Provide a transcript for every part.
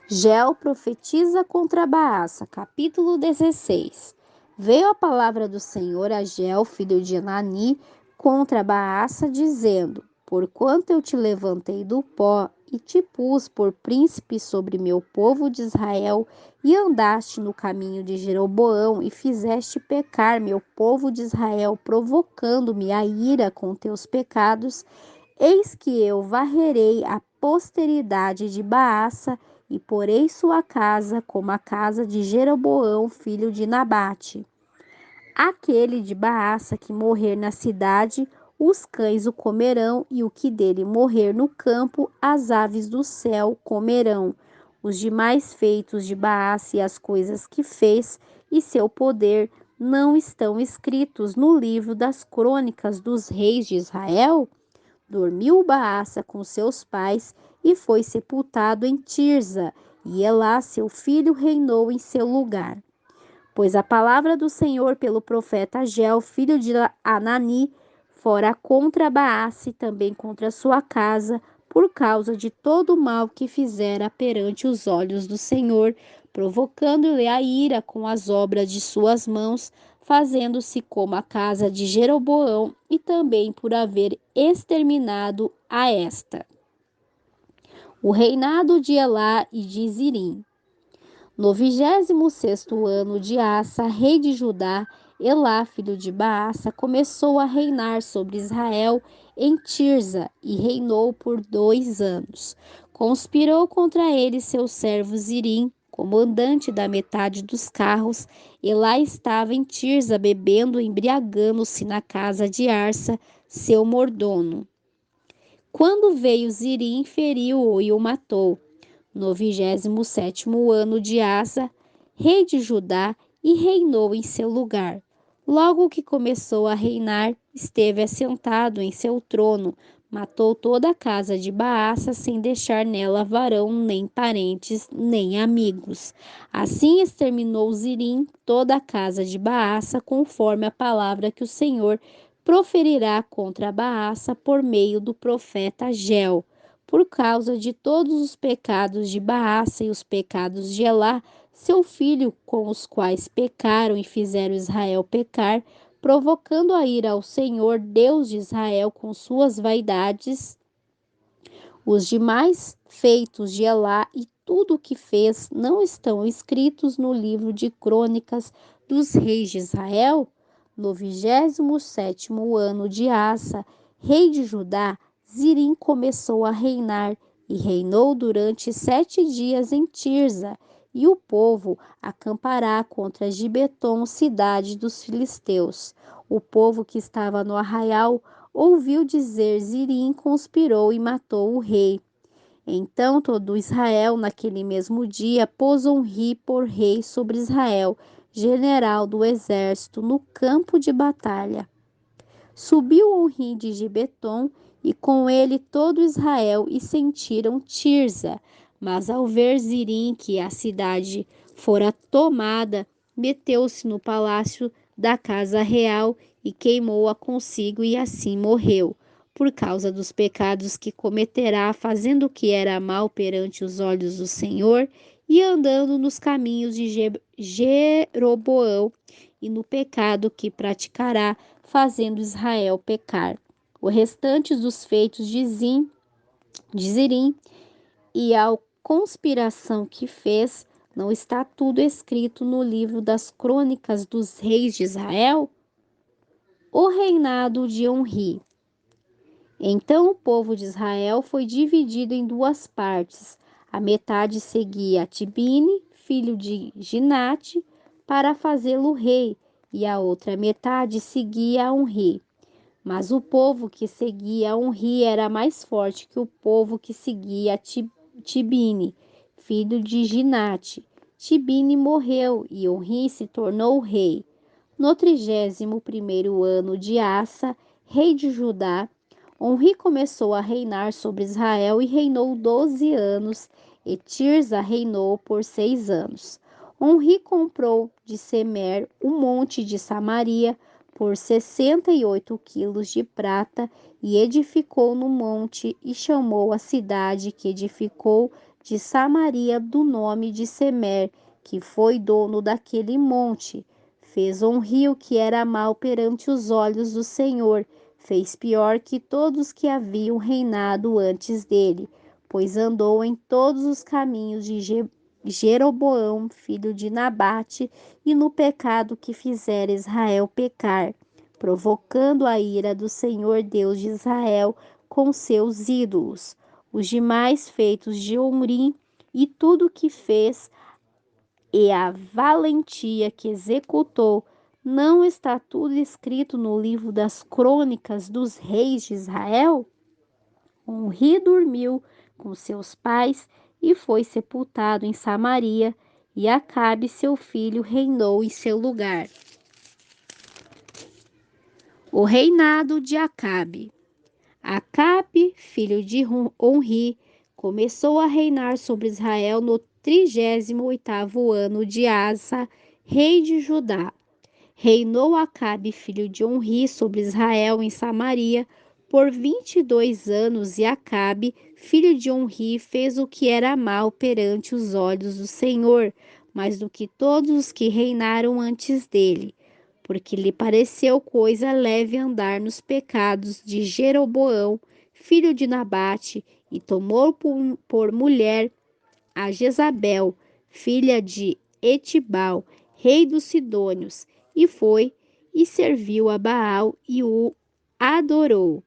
Geu profetiza contra Baasa, capítulo 16. Veio a palavra do Senhor a Geu, filho de Anani, contra Baasa, dizendo: Porquanto eu te levantei do pó e te pus por príncipe sobre meu povo de Israel, e andaste no caminho de Jeroboão, e fizeste pecar meu povo de Israel, provocando-me a ira com teus pecados, eis que eu varrerei a posteridade de Baasa, e porei sua casa como a casa de Jeroboão, filho de Nabate. Aquele de Baasa que morrer na cidade, os cães o comerão, e o que dele morrer no campo, as aves do céu comerão. Os demais feitos de Baasa e as coisas que fez, e seu poder, não estão escritos no livro das crônicas dos reis de Israel? Dormiu Baasa com seus pais e foi sepultado em Tirza, e Elá, seu filho, reinou em seu lugar. Pois a palavra do Senhor pelo profeta Ageu, filho de Anani, fora contra Baasa e também contra sua casa, por causa de todo o mal que fizera perante os olhos do Senhor, provocando-lhe a ira com as obras de suas mãos, fazendo-se como a casa de Jeroboão, e também por haver exterminado a esta. O reinado de Elá e de Zirim. No 26º ano de Asa, rei de Judá, Elá, filho de Baasa, começou a reinar sobre Israel em Tirza e reinou por 2 anos. Conspirou contra ele seu servo Zirim, comandante da metade dos carros. Elá estava em Tirza bebendo, embriagando-se na casa de Arsa, seu mordomo. Quando veio Zirim, feriu-o e o matou. No 27º ano de Asa, rei de Judá, e reinou em seu lugar. Logo que começou a reinar, esteve assentado em seu trono, matou toda a casa de Baasa, sem deixar nela varão, nem parentes, nem amigos. Assim exterminou Zirim toda a casa de Baasa, conforme a palavra que o Senhor proferirá contra Baasa por meio do profeta Ageu. Por causa de todos os pecados de Baasa e os pecados de Elá, seu filho, com os quais pecaram e fizeram Israel pecar, provocando a ira ao Senhor, Deus de Israel, com suas vaidades. Os demais feitos de Elá e tudo o que fez não estão escritos no livro de crônicas dos reis de Israel? No 27º ano de Asa, rei de Judá, Zirim começou a reinar e reinou durante 7 dias em Tirza, e o povo acampará contra Gibeton, cidade dos filisteus. O povo que estava no arraial ouviu dizer: Zirim conspirou e matou o rei. Então todo Israel, naquele mesmo dia, pôs Onri por rei sobre Israel, general do exército, no campo de batalha. Subiu Onri de Gibeton, e com ele todo Israel, e sentiram Tirza. Mas ao ver Zirim que a cidade fora tomada, meteu-se no palácio da casa real e queimou-a consigo, e assim morreu, por causa dos pecados que cometerá, fazendo o que era mal perante os olhos do Senhor, e andando nos caminhos de Jeroboão, e no pecado que praticará, fazendo Israel pecar. O restante dos feitos de Zirim e a conspiração que fez, não está tudo escrito no livro das crônicas dos reis de Israel? O reinado de Onri. Então o povo de Israel foi dividido em 2 partes. A metade seguia Tibine, filho de Ginate, para fazê-lo rei, e a outra metade seguia Onri. Mas o povo que seguia Onri era mais forte que o povo que seguia Tibine, filho de Ginate. Tibine morreu e Onri se tornou rei. No 31º ano de Asa, rei de Judá, Onri começou a reinar sobre Israel e reinou 12 anos, e Tirza reinou por 6 anos. Onri comprou de Semer o monte de Samaria por 68 quilos de prata, e edificou no monte, e chamou a cidade que edificou de Samaria, do nome de Semer, que foi dono daquele monte. Fez Onri o que era mal perante os olhos do Senhor. Fez pior que todos que haviam reinado antes dele, pois andou em todos os caminhos de Jeroboão, filho de Nabate, e no pecado que fizera Israel pecar, provocando a ira do Senhor Deus de Israel com seus ídolos. Os demais feitos de Omri e tudo o que fez e a valentia que executou, não está tudo escrito no livro das crônicas dos reis de Israel? Omri dormiu com seus pais e foi sepultado em Samaria, e Acabe, seu filho, reinou em seu lugar. O reinado de Acabe. Acabe, filho de Onri, começou a reinar sobre Israel no 38º ano de Asa, rei de Judá. Reinou Acabe, filho de Onri, sobre Israel em Samaria por 22 anos, e Acabe, filho de Onri, fez o que era mal perante os olhos do Senhor, mais do que todos os que reinaram antes dele, porque lhe pareceu coisa leve andar nos pecados de Jeroboão, filho de Nabate, e tomou por mulher a Jezabel, filha de Etibal, rei dos Sidônios, e foi e serviu a Baal e o adorou,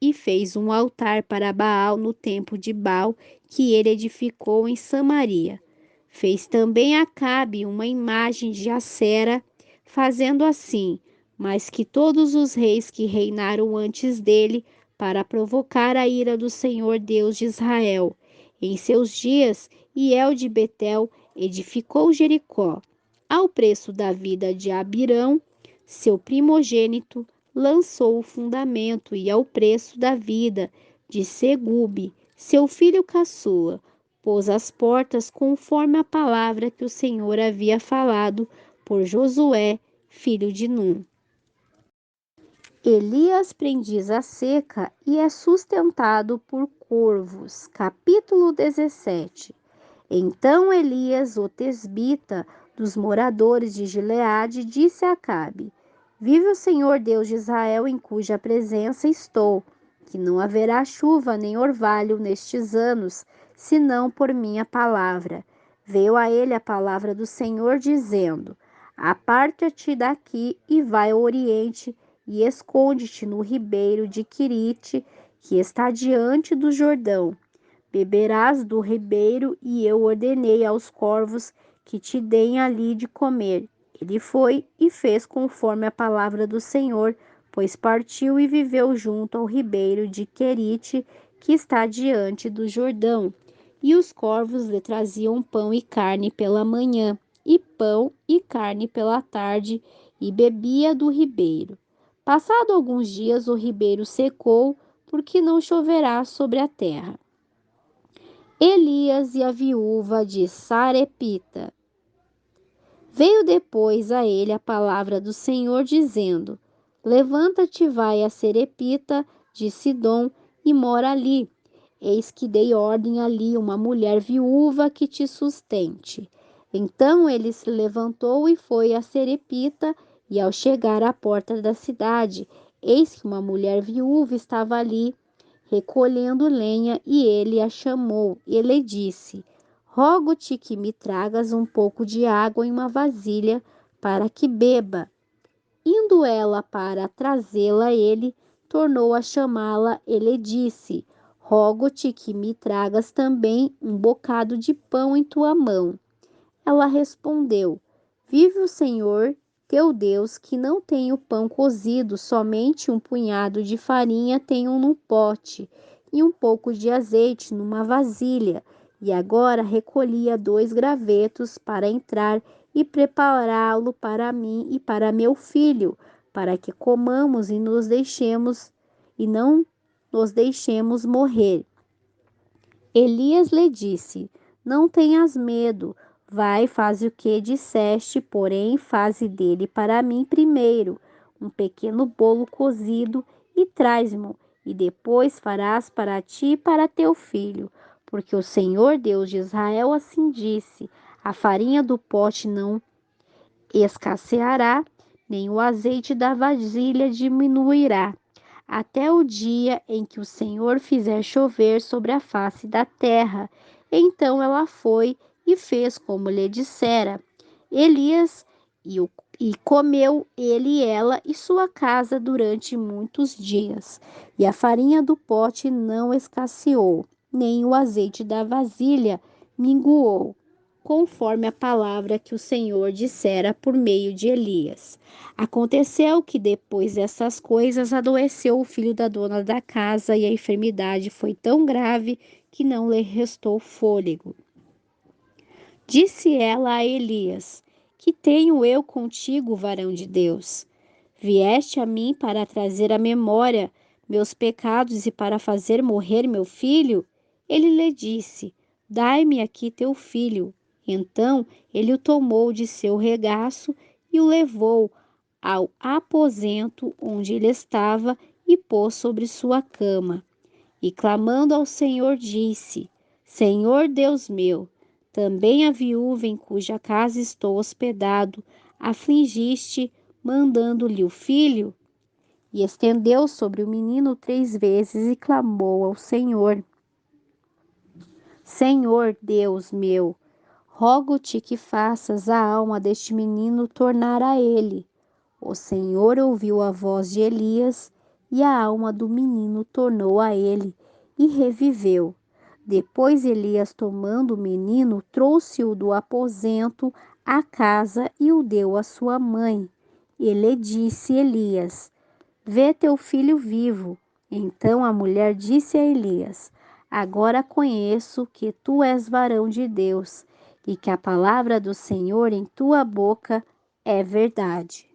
e fez um altar para Baal no templo de Baal que ele edificou em Samaria. Fez também Acabe uma imagem de Acera, fazendo assim, mais que todos os reis que reinaram antes dele, para provocar a ira do Senhor Deus de Israel. Em seus dias, Hiel de Betel edificou Jericó. Ao preço da vida de Abirão, seu primogênito, lançou o fundamento, e ao preço da vida de Segube, seu filho caçula, pôs as portas conforme a palavra que o Senhor havia falado por Josué, filho de Num. Elias prendiz a seca e é sustentado por corvos. Capítulo 17. Então Elias, o tesbita, dos moradores de Gileade, disse a Acabe: Vive o Senhor Deus de Israel, em cuja presença estou, que não haverá chuva nem orvalho nestes anos, senão por minha palavra. Veio a ele a palavra do Senhor, dizendo: Aparta-te daqui e vai ao oriente, e esconde-te no ribeiro de Quirite, que está diante do Jordão. Beberás do ribeiro, e eu ordenei aos corvos que te deem ali de comer. Ele foi e fez conforme a palavra do Senhor, pois partiu e viveu junto ao ribeiro de Querite, que está diante do Jordão. E os corvos lhe traziam pão e carne pela manhã, e pão e carne pela tarde, e bebia do ribeiro. Passado alguns dias, o ribeiro secou, porque não choverá sobre a terra. Elias e a viúva de Sarepita. Veio depois a ele a palavra do Senhor, dizendo: Levanta-te, vai a Serepita de Sidom e mora ali. Eis que dei ordem ali uma mulher viúva que te sustente. Então ele se levantou e foi a Serepita, e ao chegar à porta da cidade, eis que uma mulher viúva estava ali, recolhendo lenha, e ele a chamou. Ele disse: Rogo-te que me tragas um pouco de água em uma vasilha, para que beba. Indo ela para trazê-la, ele tornou a chamá-la. Ele disse: Rogo-te que me tragas também um bocado de pão em tua mão. Ela respondeu: Vive o Senhor teu Deus, que não tenho pão cozido, somente um punhado de farinha tenho num pote, e um pouco de azeite numa vasilha. E agora recolhia 2 gravetos para entrar e prepará-lo para mim e para meu filho, para que comamos e não nos deixemos morrer. Elias lhe disse: Não tenhas medo, vai, faze o que disseste, porém faze dele para mim primeiro um pequeno bolo cozido e traz-mo, e depois farás para ti e para teu filho, porque o Senhor Deus de Israel assim disse: a farinha do pote não escasseará, nem o azeite da vasilha diminuirá, até o dia em que o Senhor fizer chover sobre a face da terra. Então ela foi e fez como lhe dissera. Elias e comeu ele e ela e sua casa durante muitos dias. E a farinha do pote não escasseou, nem o azeite da vasilha minguou, conforme a palavra que o Senhor dissera por meio de Elias. Aconteceu que depois dessas coisas adoeceu o filho da dona da casa e a enfermidade foi tão grave que não lhe restou fôlego. Disse ela a Elias: que tenho eu contigo, varão de Deus? Vieste a mim para trazer à memória meus pecados e para fazer morrer meu filho? Ele lhe disse: dai-me aqui teu filho. Então ele o tomou de seu regaço e o levou ao aposento onde ele estava e pôs sobre sua cama. E clamando ao Senhor, disse: Senhor Deus meu, também a viúva em cuja casa estou hospedado, afligiste, mandando-lhe o filho? E estendeu sobre o menino 3 vezes e clamou ao Senhor: Senhor Deus meu, rogo-te que faças a alma deste menino tornar a ele. O Senhor ouviu a voz de Elias, e a alma do menino tornou a ele, e reviveu. Depois Elias, tomando o menino, trouxe-o do aposento à casa e o deu à sua mãe. Ele disse Elias: vê teu filho vivo. Então a mulher disse a Elias: agora conheço que tu és varão de Deus, e que a palavra do Senhor em tua boca é verdade.